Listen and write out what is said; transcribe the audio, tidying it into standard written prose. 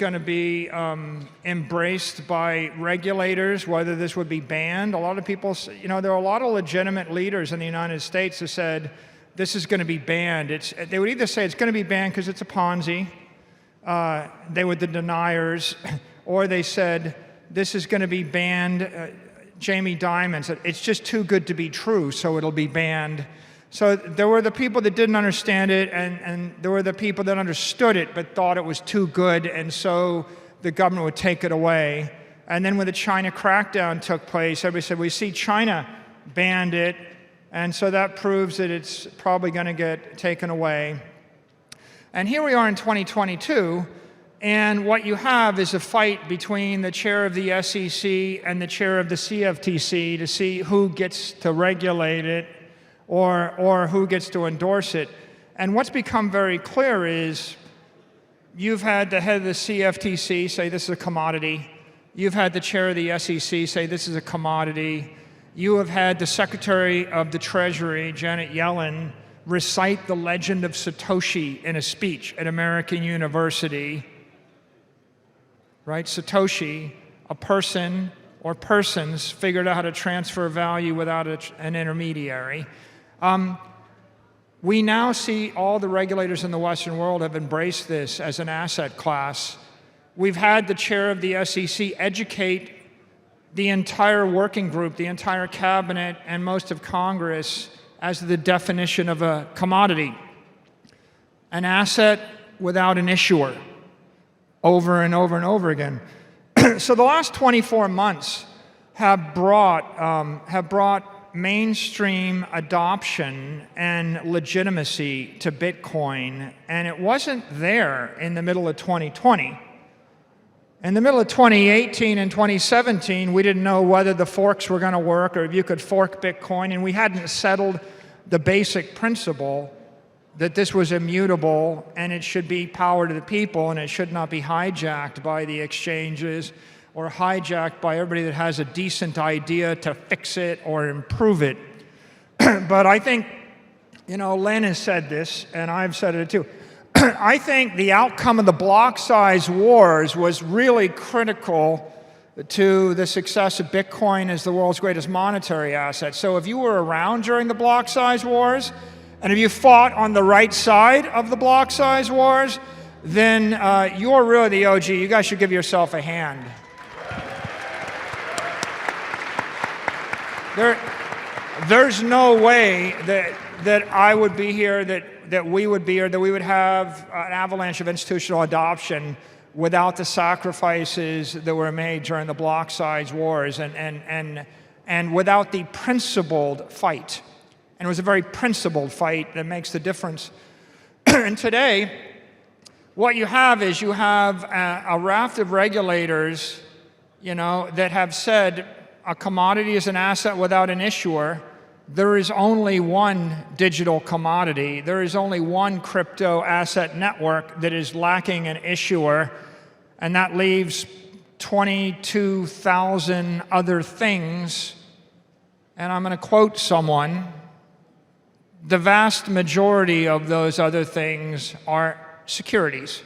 going to be embraced by regulators, whether this would be banned. A lot of people, you know, there are a lot of legitimate leaders in the United States who said this is going to be banned. They would either say it's going to be banned because it's a Ponzi, they were the deniers, or they said this is going to be banned. Jamie Dimon said it's just too good to be true, so it'll be banned. So there were the people that didn't understand it, and there were the people that understood it but thought it was too good, and so the government would take it away. And then when the China crackdown took place, everybody said, we see China banned it, and so that proves that it's probably going to get taken away. And here we are in 2022, and what you have is a fight between the chair of the SEC and the chair of the CFTC to see who gets to regulate it or who gets to endorse it. And what's become very clear is you've had the head of the CFTC say this is a commodity. You've had the chair of the SEC say this is a commodity. You have had the Secretary of the Treasury, Janet Yellen, recite the legend of Satoshi in a speech at American University. Right? Satoshi, a person or persons figured out how to transfer value without an intermediary. We now see all the regulators in the Western world have embraced this as an asset class. We've had the chair of the SEC educate the entire working group, the entire cabinet, and most of Congress as the definition of a commodity, an asset without an issuer, over and over and over again. So the last 24 months have brought mainstream adoption and legitimacy to Bitcoin, and it wasn't there in the middle of 2020. In the middle of 2018 and 2017, we didn't know whether the forks were going to work or if you could fork Bitcoin, and we hadn't settled the basic principle that this was immutable and it should be power to the people and it should not be hijacked by the exchanges or hijacked by everybody that has a decent idea to fix it or improve it. But I think, you know, Len has said this, and I've said it too. I think the outcome of the block size wars was really critical to the success of Bitcoin as the world's greatest monetary asset. So if you were around during the block size wars, and if you fought on the right side of the block size wars, then you're really the OG. You guys should give yourself a hand. There's no way that I would be here, that we would be here, that we would have an avalanche of institutional adoption without the sacrifices that were made during the block size wars and without the principled fight. And it was a very principled fight that makes the difference. And today, what you have is you have a raft of regulators, you know, that have said a commodity is an asset without an issuer. There is only one digital commodity. There is only one crypto asset network that is lacking an issuer, and that leaves 22,000 other things. And I'm going to quote someone. The vast majority of those other things are securities.